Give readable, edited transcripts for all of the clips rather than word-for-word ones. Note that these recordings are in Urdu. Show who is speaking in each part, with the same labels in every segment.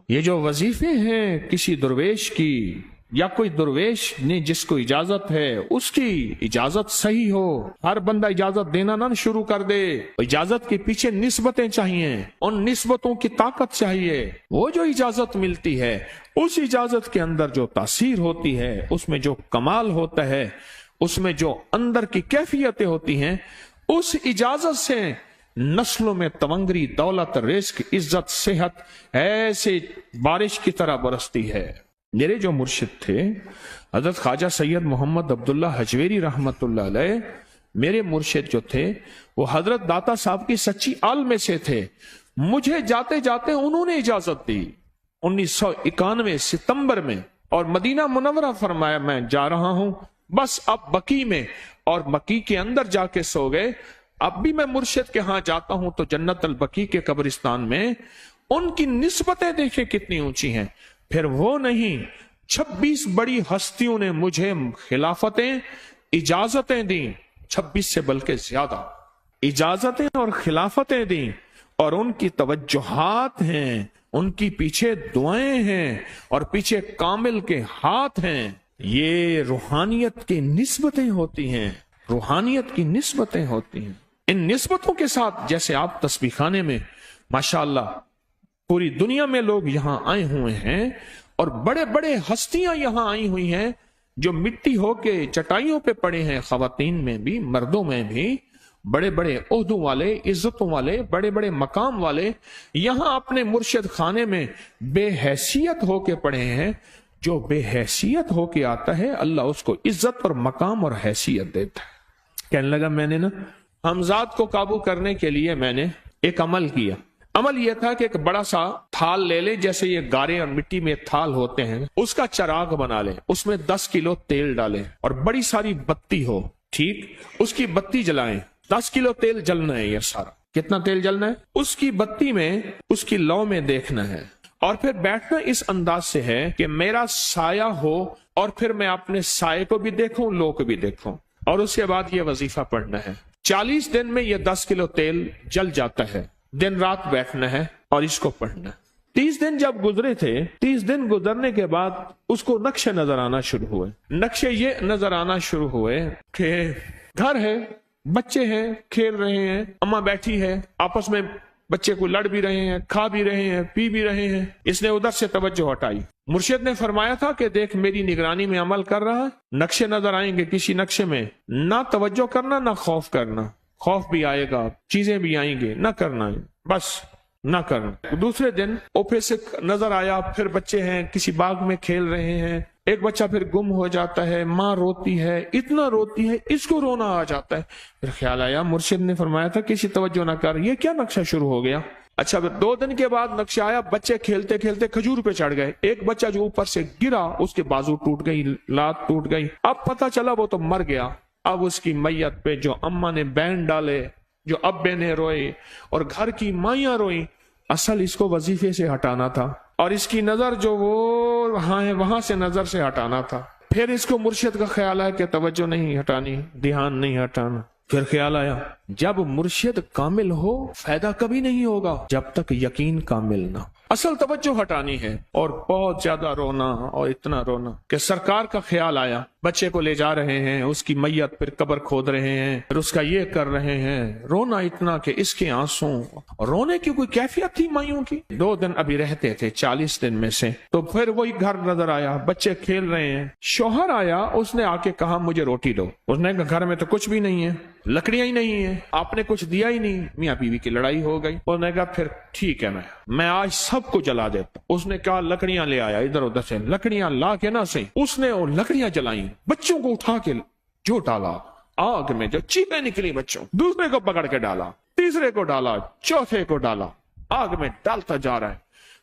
Speaker 1: یہ جو وظیفے ہیں کسی درویش کی یا کوئی درویش نے جس کو اجازت ہے اس کی اجازت صحیح ہو، ہر بندہ اجازت دینا نہ شروع کر دے، اجازت کے پیچھے نسبتیں چاہیے، ان نسبتوں کی طاقت چاہیے، وہ جو اجازت ملتی ہے اس اجازت کے اندر جو تاثیر ہوتی ہے، اس میں جو کمال ہوتا ہے، اس میں جو اندر کی کیفیتیں ہوتی ہیں، اس اجازت سے نسلوں میں تونگری، دولت، رزق، عزت، صحت ایسے بارش کی طرح برستی ہے۔ میرے جو مرشد تھے حضرت خواجہ سید محمد عبداللہ حجویری رحمت اللہ علیہ، میرے مرشد جو تھے وہ حضرت داتا صاحب کی سچی آل میں سے تھے۔ مجھے جاتے جاتے انہوں نے اجازت دی 1991 ستمبر میں، اور مدینہ منورہ فرمایا میں جا رہا ہوں، بس اب بقی میں، اور بقی کے اندر جا کے سو گئے۔ اب بھی میں مرشد کے ہاں جاتا ہوں تو جنت البقیع کے قبرستان میں ان کی نسبتیں دیکھیں کتنی اونچی ہیں۔ پھر وہ نہیں، 26 بڑی ہستیوں نے مجھے خلافتیں، اجازتیں دیں، 26 سے بلکہ زیادہ اجازتیں اور خلافتیں دیں، اور ان کی توجہات ہیں، ان کی پیچھے دعائیں ہیں، اور پیچھے کامل کے ہاتھ ہیں۔ یہ روحانیت کی نسبتیں ہوتی ہیں، روحانیت کی نسبتیں ہوتی ہیں۔ ان نسبتوں کے ساتھ جیسے آپ تسبیح خانے میں ماشاءاللہ پوری دنیا میں لوگ یہاں آئے ہوئے ہیں، اور بڑے بڑے ہستیاں یہاں آئی ہوئی ہیں جو مٹی ہو کے چٹائیوں پہ پڑے ہیں، خواتین میں بھی مردوں میں بھی، بڑے بڑے عہدوں والے، عزتوں والے، بڑے بڑے مقام والے یہاں اپنے مرشد خانے میں بے حیثیت ہو کے پڑے ہیں۔ جو بے حیثیت ہو کے آتا ہے اللہ اس کو عزت اور مقام اور حیثیت دیتا ہے۔ کہنے لگا میں نے نا حمزات کو قابو کرنے کے لیے میں نے ایک عمل کیا۔ عمل یہ تھا کہ ایک بڑا سا تھال لے لیں، جیسے یہ گارے اور مٹی میں تھال ہوتے ہیں، اس کا چراغ بنا لیں، اس میں 10 کلو تیل ڈالیں اور بڑی ساری بتی ہو، ٹھیک، اس کی بتی جلائیں۔ 10 کلو تیل جلنا ہے، یہ سارا کتنا تیل جلنا ہے، اس کی بتی میں، اس کی لو میں دیکھنا ہے، اور پھر بیٹھنا اس انداز سے ہے کہ میرا سایہ ہو، اور پھر میں اپنے سائے کو بھی دیکھوں، لو کو بھی دیکھوں، اور اس کے بعد یہ وظیفہ پڑھنا ہے۔ 40 دن میں یہ 10 کلو تیل جل جاتا ہے، دن رات بیٹھنا ہے اور اس کو پڑھنا ہے۔ 30 دن جب گزرے تھے، 30 دن گزرنے کے بعد اس کو نقشے نظر آنا شروع ہوئے۔ نقشے یہ نظر آنا شروع ہوئے کہ گھر ہے، بچے ہیں، کھیل رہے ہیں، اماں بیٹھی ہے، آپس میں بچے کو لڑ بھی رہے ہیں، کھا بھی رہے ہیں، پی بھی رہے ہیں۔ اس نے ادھر سے توجہ ہٹائی۔ مرشد نے فرمایا تھا کہ دیکھ میری نگرانی میں عمل کر رہا ہے، نقشے نظر آئیں گے، کسی نقشے میں نہ توجہ کرنا نہ خوف کرنا، خوف بھی آئے گا، چیزیں بھی آئیں گے، نہ کرنا، بس نہ کرنا۔ دوسرے دن اوپے سے نظر آیا، پھر بچے ہیں کسی باغ میں کھیل رہے ہیں، ایک بچہ پھر گم ہو جاتا ہے، ماں روتی ہے، اتنا روتی ہے اس کو رونا آ جاتا ہے۔ پھر خیال آیا مرشد نے فرمایا تھا کسی توجہ نہ کر، یہ کیا نقشہ شروع ہو گیا۔ اچھا پھر 2 دن کے بعد نقشہ آیا، بچے کھیلتے کھیلتے کھجور پہ چڑھ گئے، ایک بچہ جو اوپر سے گرا اس کے بازو ٹوٹ گئی، لات ٹوٹ گئی، اب پتہ چلا وہ تو مر گیا۔ اب اس کی میت پہ جو اماں نے بین ڈالے، جو ابے نے روئے اور گھر کی مائیاں روئیں، اصل اس کو وظیفے سے ہٹانا تھا، اور اس کی نظر جو وہ وہاں ہے وہاں سے نظر سے ہٹانا تھا۔ پھر اس کو مرشد کا خیال آیا کہ توجہ نہیں ہٹانی، دھیان نہیں ہٹانا۔ پھر خیال آیا جب مرشد کامل ہو فائدہ کبھی نہیں ہوگا جب تک یقین کامل نہ ہو۔ اصل توجہ ہٹانی ہے، اور بہت زیادہ رونا اور اتنا رونا کہ سرکار کا خیال آیا، بچے کو لے جا رہے ہیں، اس کی میت پھر قبر کھود رہے ہیں، پھر اس کا یہ کر رہے ہیں، رونا اتنا کہ اس کے آنسوں، رونے کی کوئی کیفیت تھی مائیوں کی۔ 2 دن ابھی رہتے تھے 40 دن میں سے، تو پھر وہی گھر نظر آیا، بچے کھیل رہے ہیں، شوہر آیا، اس نے آ کے کہا مجھے روٹی دو۔ اس نے کہا گھر میں تو کچھ بھی نہیں ہے، لکڑیاں ہی نہیں ہیں، آپ نے کچھ دیا ہی نہیں۔ میاں بیوی کی لڑائی ہو گئی۔ اس نے کہا پھر ٹھیک ہے، میں آج سب کو جلا دیتا۔ اس نے کہا لکڑیاں لے آیا، ادھر ادھر سے لکڑیاں لا کے نہ صحیح، اس نے وہ لکڑیاں جلائیں، بچوں کو اٹھا کے جو ڈالا آگ میں، جو چیخیں نکلی بچوں، دوسرے کو پکڑ کے ڈالا، تیسرے کو ڈالا، چوتھے کو ڈالا، آگ میں ڈالتا جا رہا ہے۔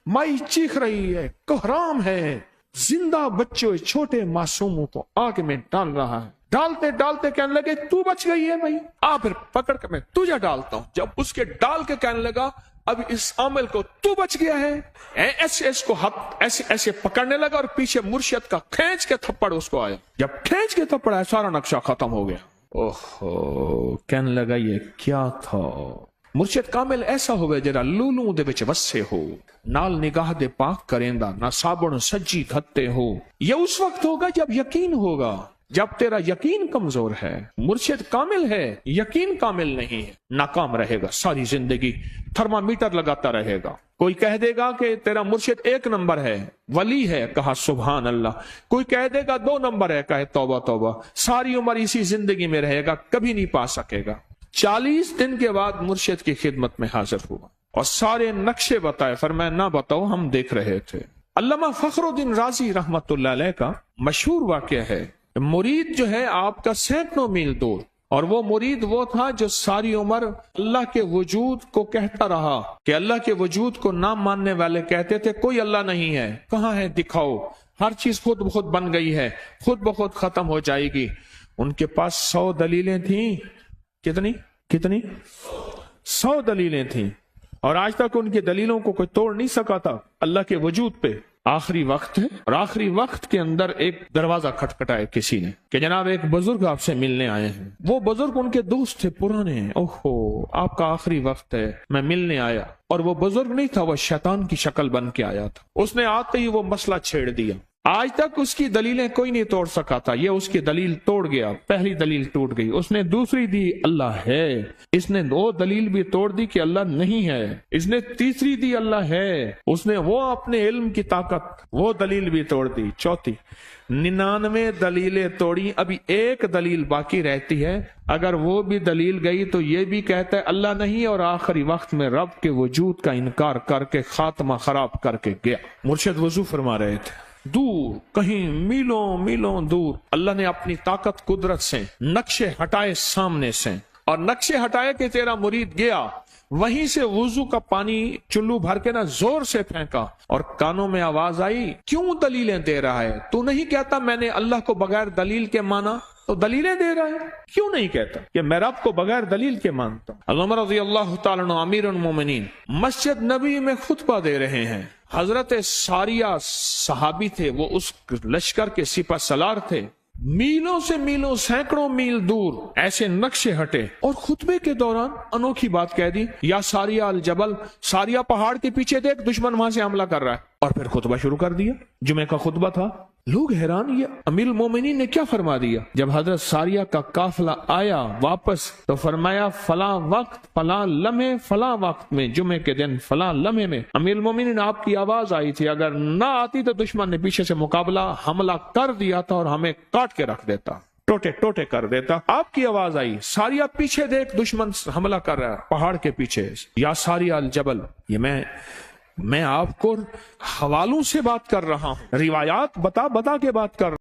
Speaker 1: مائی چیخ رہی ہے، کوہرام ہے، زندہ بچوں چھوٹے معصوموں کو آگ میں ڈال رہا ہے۔ ڈالتے ڈالتے کہنے لگے تو بچ گئی ہے بھائی، پھر پکڑ کے میں تجھے ڈالتا ہوں۔ جب اس کے ڈال کے کہنے لگا اب اس عامل کو تو بچ گیا ہے، ایسے اس کو ہاتھ ایسے ایسے پکڑنے لگا، اور پیچھے مرشد کا کھینچ کے تھپڑ اس کو آیا۔ جب کھینچ کے تھپڑ آیا سارا نقشہ ختم ہو گیا۔ اوہو، کہنے لگا یہ کیا تھا، مرشد کامل ایسا ہوئے جڑا لولوں دے وچ وسے ہو، نال نگاہ دے پاک کریندا، نہ صابن سجی کھتے ہو۔ یہ اس وقت ہوگا جب یقین ہوگا، جب تیرا یقین کمزور ہے۔ مرشد کامل ہے، یقین کامل نہیں ہے، ناکام رہے گا ساری زندگی، تھرمامیٹر لگاتا رہے گا۔ کوئی کہہ دے گا کہ تیرا مرشد 1 نمبر ہے، ولی ہے، کہا سبحان اللہ۔ کوئی کہہ دے گا 2 نمبر ہے، کہے توبہ توبہ۔ ساری عمر اسی زندگی میں رہے گا، کبھی نہیں پا سکے گا۔ 40 دن کے بعد مرشد کی خدمت میں حاضر ہوا اور سارے نقشے بتائے، فرمایا نہ بتاؤ، ہم دیکھ رہے تھے۔ علامہ فخر الدین رازی رحمت اللہ علیہ کا مشہور واقعہ ہے، مرید جو ہے آپ کا سینکڑوں میل دور، اور وہ مرید وہ تھا جو ساری عمر اللہ کے وجود کو کہتا رہا کہ اللہ کے وجود کو نہ ماننے والے کہتے تھے کوئی اللہ نہیں ہے، کہاں ہے دکھاؤ، ہر چیز خود بخود بن گئی ہے، خود بخود ختم ہو جائے گی۔ ان کے پاس 100 دلیلیں تھیں، کتنی 100 دلیلیں تھیں، اور آج تک ان کی دلیلوں کو کوئی توڑ نہیں سکا تھا اللہ کے وجود پہ۔ آخری وقت ہے، اور آخری وقت کے اندر ایک دروازہ کھٹکھٹائے کسی نے کہ جناب ایک بزرگ آپ سے ملنے آئے ہیں۔ وہ بزرگ ان کے دوست تھے پرانے، اوہو آپ کا آخری وقت ہے، میں ملنے آیا۔ اور وہ بزرگ نہیں تھا، وہ شیطان کی شکل بن کے آیا تھا۔ اس نے آتے ہی وہ مسئلہ چھیڑ دیا، آج تک اس کی دلیلیں کوئی نہیں توڑ سکا تھا، یہ اس کی دلیل توڑ گیا۔ پہلی دلیل ٹوٹ گئی، اس نے دوسری دی اللہ ہے، اس نے 2 دلیل بھی توڑ دی کہ اللہ نہیں ہے، اس نے تیسری دی اللہ ہے، اس نے وہ اپنے علم کی طاقت وہ دلیل بھی توڑ دی، چوتھی 99 دلیلیں توڑی، ابھی 1 دلیل باقی رہتی ہے۔ اگر وہ بھی دلیل گئی تو یہ بھی کہتا ہے اللہ نہیں، اور آخری وقت میں رب کے وجود کا انکار کر کے خاتمہ خراب کر کے گیا۔ مرشد وضو فرما رہے تھے، دور کہیں میلوں میلوں دور اللہ نے اپنی طاقت قدرت سے نقشے ہٹائے سامنے سے، اور نقشے ہٹائے کہ تیرا مرید گیا، وہیں سے وضو کا پانی چلو بھر کے نہ زور سے پھینکا، اور کانوں میں آواز آئی کیوں دلیلیں دے رہا ہے؟ تو نہیں کہتا میں نے اللہ کو بغیر دلیل کے مانا، تو دلیلیں دے رہا ہے؟ کیوں نہیں کہتا کہ میں رب کو بغیر دلیل کے مانتا ہوں؟ علامہ رضی اللہ تعالیٰ عنہ امیر المومنین مسجد نبی میں خطبہ دے رہے ہیں، حضرت ساریہ صحابی تھے، وہ اس لشکر کے سپہ سالار تھے، میلوں سے میلوں سینکڑوں میل دور ایسے نقشے ہٹے، اور خطبے کے دوران انوکھی بات کہہ دی، یا ساریہ الجبل، ساریہ پہاڑ کے پیچھے دیکھ دشمن وہاں سے حملہ کر رہا ہے، اور پھر خطبہ شروع کر دیا۔ جمعہ کا خطبہ تھا، لوگ حیران، یہ امیر المومنین نے کیا فرما دیا؟ جب حضرت ساریہ کا قافلہ آیا واپس تو فرمایا فلاں وقت فلاں لمحے فلاں وقت میں، جمعے کے دن فلاں لمحے میں امیر المومنین آپ کی آواز آئی تھی، اگر نہ آتی تو دشمن نے پیچھے سے مقابلہ حملہ کر دیا تھا اور ہمیں کاٹ کے رکھ دیتا، ٹوٹے ٹوٹے کر دیتا۔ آپ کی آواز آئی، ساریہ پیچھے دیکھ دشمن حملہ کر رہا ہے پہاڑ کے پیچھے، یا ساریہ الجبل۔ یہ میں آپ کو حوالوں سے بات کر رہا ہوں، روایات بتا کے بات کر رہا ہوں۔